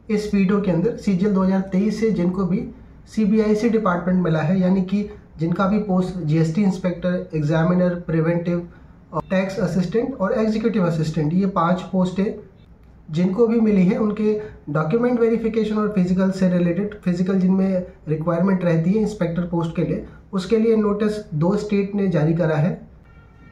इस वीडियो के अंदर सीजीएल 2023 से जिनको भी सीबीआईसी डिपार्टमेंट मिला है, यानी कि जिनका भी post GST inspector, examiner, preventive, tax assistant और एग्जीक्यूटिव असिस्टेंट, ये 5 पोस्टें जिनको भी मिली है, उनके डॉक्यूमेंट वेरिफिकेशन और फिजिकल से रिलेटेड, फिजिकल जिनमें रिक्वायरमेंट रहती है इंस्पेक्टर पोस्ट के लिए, उसके लिए नोटिस 2 स्टेट ने जारी करा है।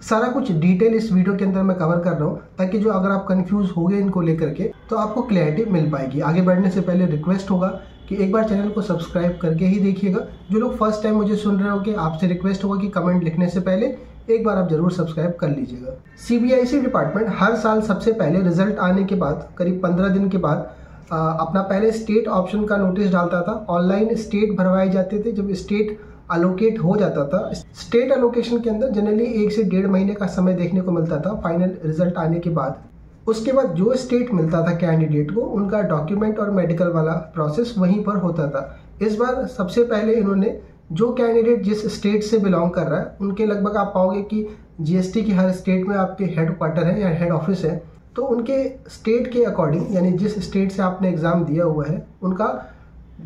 सारा कुछ डिटेल इस वीडियो के अंदर मैं कवर कर रहा हूँ, ताकि जो अगर आप कंफ्यूज हो गए इनको लेकर के तो आपको क्लैरिटी मिल पाएगी। आगे बढ़ने से पहले रिक्वेस्ट होगा कि एक बार चैनल को सब्सक्राइब करके ही देखिएगा। जो लोग फर्स्ट टाइम मुझे सुन रहे हो कि आपसे रिक्वेस्ट होगा कि कमेंट लिखने से पहले एक बार आप जरूर सब्सक्राइब कर लीजिएगा। सीबीआईसी डिपार्टमेंट हर साल सबसे पहले रिजल्ट आने के बाद करीब 15 दिन के बाद अपना पहले स्टेट ऑप्शन का नोटिस डालता था। ऑनलाइन स्टेट भरवाए जाते थे। जब स्टेट अलोकेट हो जाता था, स्टेट अलोकेशन के अंदर जनरली 1 से 1.5 महीने का समय देखने को मिलता था फाइनल रिजल्ट आने के बाद। उसके बाद जो स्टेट मिलता था कैंडिडेट को, उनका डॉक्यूमेंट और मेडिकल वाला प्रोसेस वहीं पर होता था। इस बार सबसे पहले इन्होंने जो कैंडिडेट जिस स्टेट से बिलोंग कर रहा है, उनके लगभग आप पाओगे कि जीएसटी की हर स्टेट में आपके हेड क्वार्टर है या हेड ऑफिस है, तो उनके स्टेट के अकॉर्डिंग, यानी जिस स्टेट से आपने एग्जाम दिया हुआ है, उनका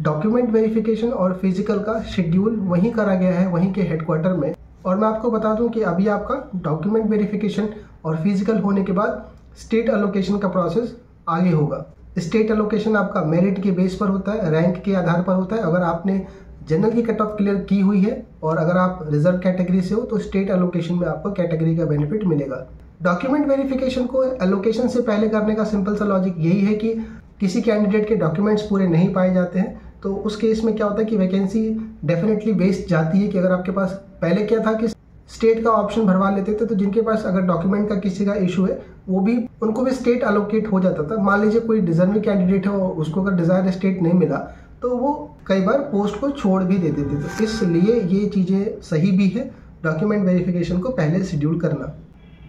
डॉक्यूमेंट वेरिफिकेशन और फिजिकल का शेड्यूल वहीं करा गया है, वहीं के हेडक्वार्टर में। और मैं आपको बता दूं कि अभी आपका डॉक्यूमेंट वेरिफिकेशन और फिजिकल होने के बाद स्टेट अलोकेशन का प्रोसेस आगे होगा। स्टेट अलोकेशन आपका मेरिट के बेस पर होता है, रैंक के आधार पर होता है। अगर आपने जनरल की कट ऑफ क्लियर की हुई है और अगर आप रिजर्व कैटेगरी से हो, तो स्टेट अलोकेशन में आपको कैटेगरी का बेनिफिट मिलेगा। डॉक्यूमेंट वेरिफिकेशन को एलोकेशन से पहले करने का सिंपल सा लॉजिक यही है कि किसी कैंडिडेट के डॉक्यूमेंट्स पूरे नहीं पाए जाते हैं, तो उस केस में क्या होता है कि वैकेंसी डेफिनेटली वेस्ट जाती है। कि अगर आपके पास पहले क्या था कि स्टेट का ऑप्शन भरवा लेते थे, तो जिनके पास अगर डॉक्यूमेंट का किसी का इशू है, वो भी उनको भी स्टेट अलोकेट हो जाता था। मान लीजिए कोई डिजर्विंग कैंडिडेट है और उसको अगर डिजायर्ड स्टेट नहीं मिला, तो वो कई बार पोस्ट को छोड़ भी देते थे। तो इसलिए ये चीज़ें सही भी है डॉक्यूमेंट वेरिफिकेशन को पहले शेड्यूल करना।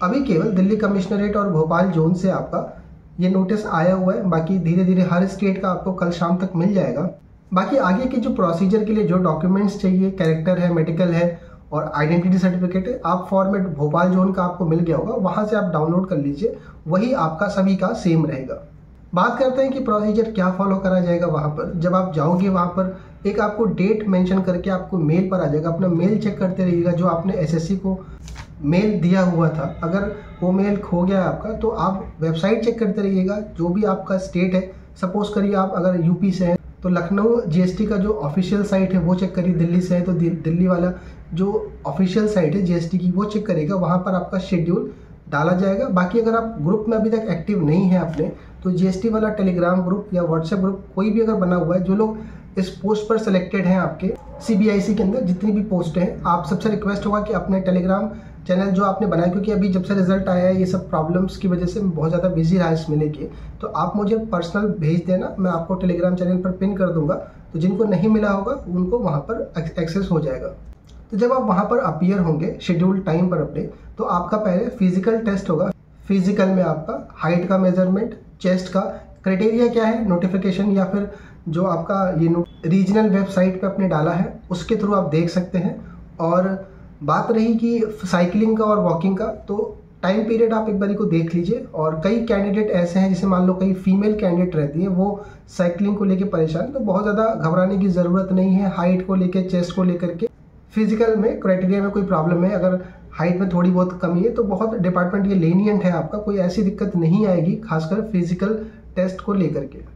अभी केवल दिल्ली कमिश्नरेट और भोपाल जोन से आपका ये नोटिस आया हुआ है। बाकी धीरे धीरे हर स्टेट का आपको कल शाम तक मिल जाएगा। बाकी आगे के जो प्रोसीजर के लिए जो डॉक्यूमेंट्स चाहिए, कैरेक्टर है, मेडिकल है और आइडेंटिटी सर्टिफिकेट है, आप फॉर्मेट भोपाल जोन का आपको मिल गया होगा, वहां से आप डाउनलोड कर लीजिए। वही आपका सभी का सेम रहेगा। बात करते हैं कि प्रोसीजर क्या फॉलो करा जाएगा। वहां पर जब आप जाओगे, वहां पर एक आपको डेट मेंशन करके आपको मेल पर आ जाएगा। अपना मेल चेक करते रहिएगा, जो आपने एसएससी को मेल दिया हुआ था। अगर वो मेल खो गया आपका, तो आप वेबसाइट चेक करते रहिएगा। जो भी आपका स्टेट है, सपोज करिए आप अगर यूपी से हैं, तो लखनऊ जीएसटी का जो ऑफिशियल साइट है वो चेक करिए। दिल्ली से है तो दिल्ली वाला जो ऑफिशियल साइट है जीएसटी की, वो चेक करिएगा। वहां पर आपका शेड्यूल डाला जाएगा। बाकी अगर आप ग्रुप में अभी तक एक्टिव नहीं है अपने, तो जीएसटी वाला टेलीग्राम ग्रुप या व्हाट्सएप ग्रुप कोई भी अगर बना हुआ है, जो लोग इस पोस्ट पर सिलेक्टेड हैं आपके सीबीआईसी के अंदर जितनी भी पोस्ट हैं, आप सबसे रिक्वेस्ट होगा कि अपने टेलीग्राम चैनल जो आपने बनाया, क्योंकि अभी जब से रिजल्ट आया है, ये सब प्रॉब्लम्स की वजह से बहुत ज़्यादा बिजी रहा इसमें लेके, तो आप मुझे पर्सनल भेज देना, मैं आपको टेलीग्राम चैनल पर पिन कर दूंगा। तो जिनको नहीं मिला होगा उनको वहाँ पर एक्सेस हो जाएगा। तो जब आप वहाँ पर अपीयर होंगे शेड्यूल टाइम पर अपने, तो आपका पहले फिजिकल टेस्ट होगा। फिजिकल में आपका हाइट का मेजरमेंट, चेस्ट का क्राइटेरिया क्या है, नोटिफिकेशन या फिर जो आपका ये रीजनल वेबसाइट पे आपने डाला है उसके थ्रू आप देख सकते हैं। और बात रही कि साइकिलिंग का और वॉकिंग का, तो टाइम पीरियड आप एक बारी को देख लीजिए। और कई कैंडिडेट ऐसे हैं, जैसे मान लो कई फीमेल कैंडिडेट रहती हैं, वो साइकिलिंग को लेके परेशान, तो बहुत ज़्यादा घबराने की ज़रूरत नहीं है। हाइट को लेके, चेस्ट को लेकर के, फिजिकल में क्राइटेरिया में कोई प्रॉब्लम है, अगर हाइट में थोड़ी बहुत कमी है तो बहुत डिपार्टमेंट ये लेनियंट है आपका, कोई ऐसी दिक्कत नहीं आएगी, खासकर फिजिकल टेस्ट को लेकर के।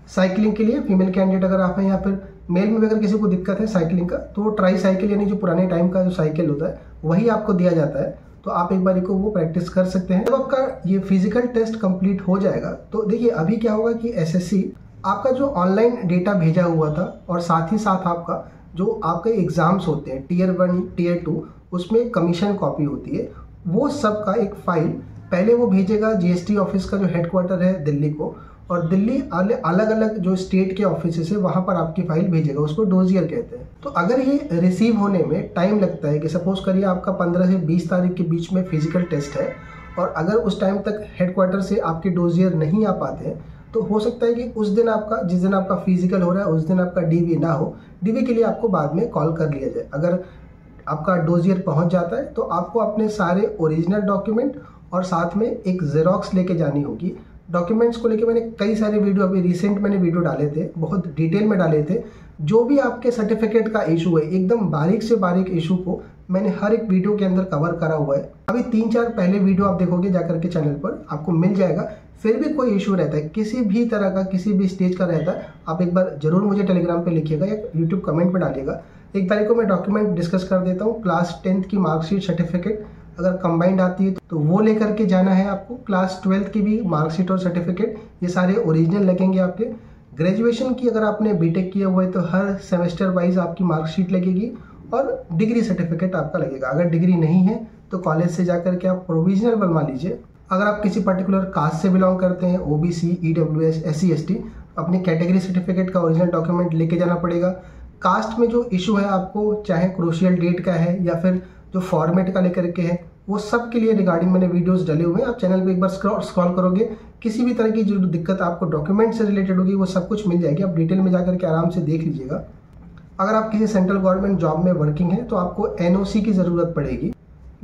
साइकिलिंग के लिए फीमेल कैंडिडेट अगर आप हैं, या फिर मेल में अगर किसी को दिक्कत है साइकिलिंग का, तो ट्राई साइकिल यानी जो पुराने टाइम का जो साइकिल होता है वही आपको दिया जाता है, तो आप एक बार को वो प्रैक्टिस कर सकते हैं। जब आपका ये फिजिकल टेस्ट कंप्लीट हो जाएगा, तो देखिए अभी क्या होगा कि एसएससी आपका जो ऑनलाइन डेटा भेजा हुआ था और साथ ही साथ आपका जो आपके एग्जाम्स होते हैं टियर 1, टियर 2, उसमें कमीशन कॉपी होती है, वो सब का एक फाइल पहले वो भेजेगा जीएसटी ऑफिस का जो हेडक्वार्टर है दिल्ली को, और दिल्ली अलग अलग जो स्टेट के ऑफिस है वहाँ पर आपकी फाइल भेजेगा, उसको डोजियर कहते हैं। तो अगर ये रिसीव होने में टाइम लगता है, कि सपोज करिए आपका 15 से 20 तारीख के बीच में फिजिकल टेस्ट है, और अगर उस टाइम तक हेडक्वार्टर से आपके डोजियर नहीं आ पाते हैं, तो हो सकता है कि उस दिन आपका, जिस दिन आपका फिजिकल हो रहा है उस दिन आपका डीवी ना हो। डीवी के लिए आपको बाद में कॉल कर लिया जाए। अगर आपका डोजियर पहुंच जाता है, तो आपको अपने सारे ओरिजिनल डॉक्यूमेंट और साथ में एक जेरोक्स लेके जानी होगी, डॉक्यूमेंट्स को लेके मैंने कई सारे वीडियो अभी रिसेंट मैंने वीडियो डाले थे, बहुत डिटेल में डाले थे। जो भी आपके सर्टिफिकेट का इशू है, एकदम बारीक से बारीक इशू को मैंने हर एक वीडियो के अंदर कवर करा हुआ है। अभी 3-4 पहले वीडियो आप देखोगे जाकर के चैनल पर, आपको मिल जाएगा। फिर भी कोई इशू रहता है, किसी भी तरह का, किसी भी स्टेज का रहता है, आप एक बार जरूर मुझे टेलीग्राम पे लिखिएगा या यूट्यूब कमेंट में डालिएगा। एक तारीख को मैं डॉक्यूमेंट डिस्कस कर देता हूँ। क्लास 10th की मार्कशीट सर्टिफिकेट अगर कंबाइंड आती है तो वो लेकर के जाना है आपको। क्लास 12th की भी मार्कशीट और सर्टिफिकेट ये सारे ओरिजिनल लगेंगे आपके। ग्रेजुएशन की अगर आपने बीटेक किया हुआ है तो हर सेमेस्टर वाइज आपकी मार्कशीट लगेगी और डिग्री सर्टिफिकेट आपका लगेगा। अगर डिग्री नहीं है तो कॉलेज से जाकर के आप प्रोविजनल बनवा लीजिए। अगर आप किसी पर्टिकुलर कास्ट से बिलोंग करते हैं, ओबीसी, ईडब्ल्यूएस, SC, ST, अपनी कैटेगरी सर्टिफिकेट का ओरिजिनल डॉक्यूमेंट लेके जाना पड़ेगा। कास्ट में जो इशू है आपको, चाहे क्रूशियल डेट का है या फिर जो फॉर्मेट का लेकर के है, वो सब के लिए रिगार्डिंग मैंने वीडियोस डाले हुए हैं। आप चैनल पे एक बार स्क्रॉल करोगे, किसी भी तरह की जो दिक्कत आपको डॉक्यूमेंट से रिलेटेड होगी वो सब कुछ मिल जाएगी। आप डिटेल में जाकर के आराम से देख लीजिएगा। अगर आप किसी सेंट्रल गवर्नमेंट जॉब में वर्किंग है तो आपको NOC की ज़रूरत पड़ेगी।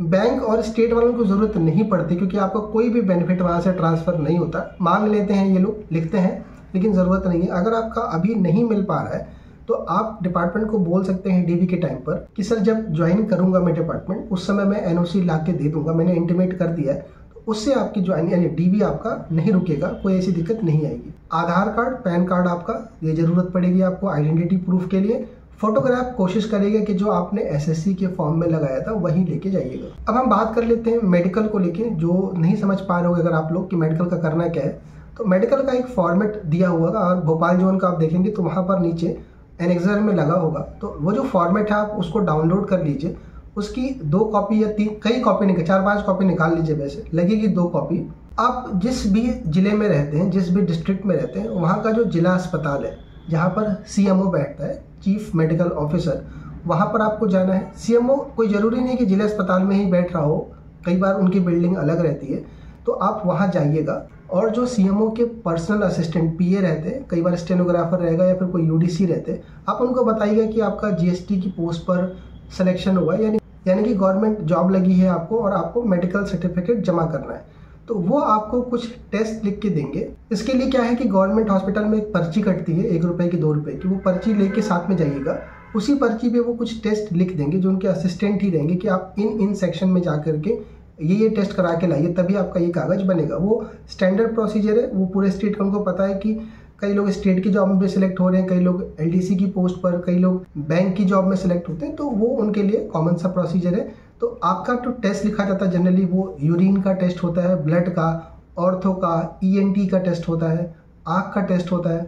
बैंक और स्टेट वालों को ज़रूरत नहीं पड़ती, क्योंकि आपका कोई भी बेनिफिट वहाँ से ट्रांसफ़र नहीं होता। मांग लेते हैं ये लोग, लिखते हैं, लेकिन ज़रूरत नहीं है। अगर आपका अभी नहीं मिल पा रहा है तो आप डिपार्टमेंट को बोल सकते हैं DB के टाइम पर कि सर जब ज्वाइन करूंगा मैं डिपार्टमेंट, उस समय मैं NOC ला के दे दूंगा, मैंने इंटीमेट कर दिया है। तो उससे आपकी ज्वाइन यानी DB आपका नहीं रुकेगा, कोई ऐसी दिक्कत नहीं आएगी। आधार कार्ड, पैन कार्ड आपका ये ज़रूरत पड़ेगी आपको आइडेंटिटी प्रूफ के लिए। फोटोग्राफ कोशिश करिएगा कि जो आपने SSC के फॉर्म में लगाया था वही लेके जाइएगा। अब हम बात कर लेते हैं मेडिकल को लेके। जो नहीं समझ पा रहे हो अगर आप लोग कि मेडिकल का करना क्या है, तो मेडिकल का एक फॉर्मेट दिया हुआ है। और भोपाल जोन का आप देखेंगे तो वहाँ पर नीचे एनेक्सर में लगा होगा, तो वो जो फॉर्मेट है आप उसको डाउनलोड कर लीजिए। उसकी 2 कॉपी या 3, कई कॉपी निकल, 4-5 कॉपी निकाल लीजिए। वैसे लगेगी 2 कॉपी। आप जिस भी जिले में रहते हैं, जिस भी डिस्ट्रिक्ट में रहते हैं, वहाँ का जो जिला अस्पताल है जहाँ पर CMO बैठता है, चीफ मेडिकल ऑफिसर, वहाँ पर आपको जाना है। CMO कोई ज़रूरी नहीं कि जिला अस्पताल में ही बैठ रहा हो, कई बार उनकी बिल्डिंग अलग रहती है, तो आप वहाँ जाइएगा। और जो CMO के पर्सनल असिस्टेंट PA रहते हैं, कई बार स्टेनोग्राफर रहेगा या फिर कोई UDC रहते हैं, आप उनको बताइएगा कि आपका GST की पोस्ट पर सिलेक्शन हुआ है, यानी कि गवर्नमेंट जॉब लगी है आपको और आपको मेडिकल सर्टिफिकेट जमा करना है। तो वो आपको कुछ टेस्ट लिख के देंगे। इसके लिए क्या है कि गवर्नमेंट हॉस्पिटल में एक पर्ची कटती है, 1 रुपये की, 2 रुपये की। वो पर्ची लेके साथ में जाइएगा। उसी पर्ची पे वो कुछ टेस्ट लिख देंगे, जो उनके असिस्टेंट ही रहेंगे, कि आप इन सेक्शन में जा करके ये टेस्ट करा के लाइए, तभी आपका ये कागज बनेगा। वो स्टैंडर्ड प्रोसीजर है, वो पूरे स्टेट का उनको पता है कि कई लोग स्टेट की जॉब में सिलेक्ट हो रहे हैं, कई लोग LDC की पोस्ट पर, कई लोग बैंक की जॉब में सिलेक्ट होते हैं, तो वो उनके लिए कॉमन सा प्रोसीजर है। तो आपका जो टेस्ट लिखा जाता है जनरली वो यूरिन का टेस्ट होता है, ब्लड का, ऑर्थो का, ENT का टेस्ट होता है, आँख का टेस्ट होता है।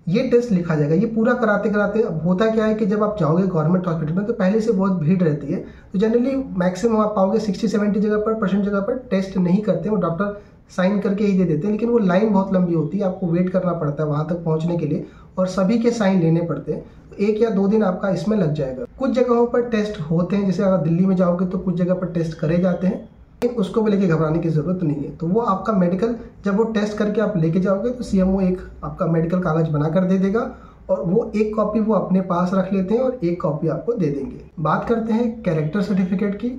ये टेस्ट लिखा जाएगा। ये पूरा कराते कराते अब होता क्या है कि जब आप जाओगे गवर्नमेंट हॉस्पिटल में तो पहले से बहुत भीड़ रहती है, तो जनरली मैक्सिमम आप पाओगे 60-70 जगह पर टेस्ट नहीं करते, वो डॉक्टर साइन करके ही दे देते हैं। लेकिन वो लाइन बहुत लंबी होती है, आपको वेट करना पड़ता है वहाँ तक पहुँचने के लिए, और सभी के साइन लेने पड़ते हैं। 1 या 2 दिन आपका इसमें लग जाएगा। कुछ जगहों पर टेस्ट होते हैं, जैसे अगर दिल्ली में जाओगे तो कुछ जगह पर टेस्ट करे जाते हैं, लेकिन उसको भी लेके घबराने की ज़रूरत नहीं है। तो वो आपका मेडिकल जब वो टेस्ट करके आप लेके जाओगे तो CMO एक आपका मेडिकल कागज बना कर दे देगा, और वो 1 कॉपी वो अपने पास रख लेते हैं और 1 कॉपी आपको दे देंगे। बात करते हैं कैरेक्टर सर्टिफिकेट की,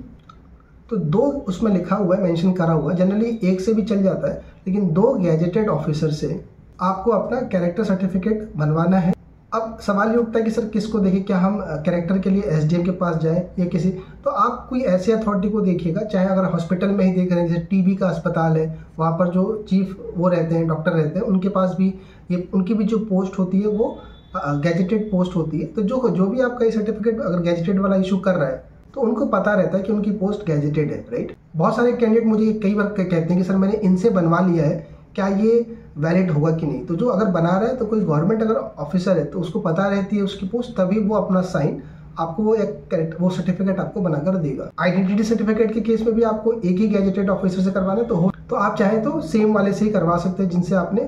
तो 2 उसमें लिखा हुआ है, मेंशन करा हुआ है। जनरली 1 से भी चल जाता है, लेकिन 2 गैजेटेड ऑफिसर से आपको अपना कैरेक्टर सर्टिफिकेट बनवाना है। अब सवाल ये उठता है कि सर किसको देखें, क्या हम कैरेक्टर के लिए SDM के पास जाएं या किसी, तो आप कोई ऐसी अथॉरिटी को देखिएगा, चाहे अगर हॉस्पिटल में ही देख रहे हैं, जैसे TB का अस्पताल है, वहाँ पर जो चीफ वो रहते हैं, डॉक्टर रहते हैं, उनके पास भी ये उनकी भी जो पोस्ट होती है वो गैजेटेड पोस्ट होती है। तो जो भी आपका ये सर्टिफिकेट अगर गैजेटेड वाला इशू कर रहा है तो उनको पता रहता है कि उनकी पोस्ट गैजेटेड है, राइट। बहुत सारे कैंडिडेट मुझे कई बार कहते हैं कि सर मैंने इनसे बनवा लिया है, क्या ये वैलिड होगा कि नहीं। तो जो अगर बना रहा है तो कोई गवर्नमेंट अगर ऑफिसर है तो उसको पता रहती है उसकी पोस्ट, तभी वो अपना साइन आपको वो सर्टिफिकेट आपको बनाकर देगा। आइडेंटिटी सर्टिफिकेट के केस में भी आपको एक ही गैजेटेड ऑफिसर से करवाना है, तो आप चाहे तो सेम वाले से ही करवा सकते हैं, जिनसे आपने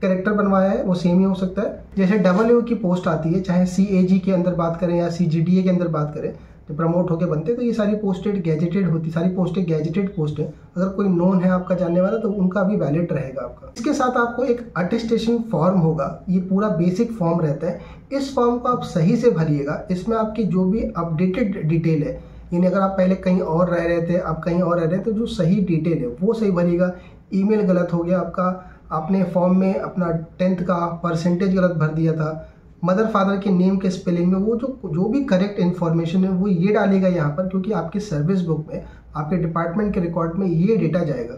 कैरेक्टर बनवाया है वो सेम ही हो सकता है। जैसे AA की पोस्ट आती है, चाहे CAG के अंदर बात करें या CGDA के अंदर बात करें, जो प्रमोट होकर बनते हैं, तो ये सारी पोस्टेड गैजेटेड होती, सारी पोस्टें गैजेटेड पोस्ट है। अगर कोई नोन है आपका जानने वाला तो उनका भी वैलिड रहेगा आपका। इसके साथ आपको एक अटेस्टेशन फॉर्म होगा, ये पूरा बेसिक फॉर्म रहता है। इस फॉर्म को आप सही से भरिएगा। इसमें आपकी जो भी अपडेटेड डिटेल है, यानी अगर आप पहले कहीं और रह रहे थे, आप कहीं और रह रहे हैं, तो जो सही डिटेल है वो सही भरिएगा। ईमेल गलत हो गया आपका, आपने फॉर्म में अपना 10th का परसेंटेज गलत भर दिया था, मदर फादर के नेम के स्पेलिंग में वो जो भी करेक्ट इन्फॉर्मेशन है वो ये डालेगा यहाँ पर, क्योंकि आपकी सर्विस बुक में, आपके डिपार्टमेंट के रिकॉर्ड में ये डेटा जाएगा।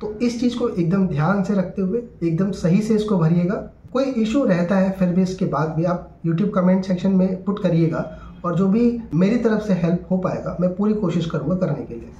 तो इस चीज़ को एकदम ध्यान से रखते हुए एकदम सही से इसको भरिएगा। कोई इशू रहता है फिर भी इसके बाद भी आप यूट्यूब कमेंट सेक्शन में पुट करिएगा, और जो भी मेरी तरफ से हेल्प हो पाएगा मैं पूरी कोशिश करूँगा करने के लिए।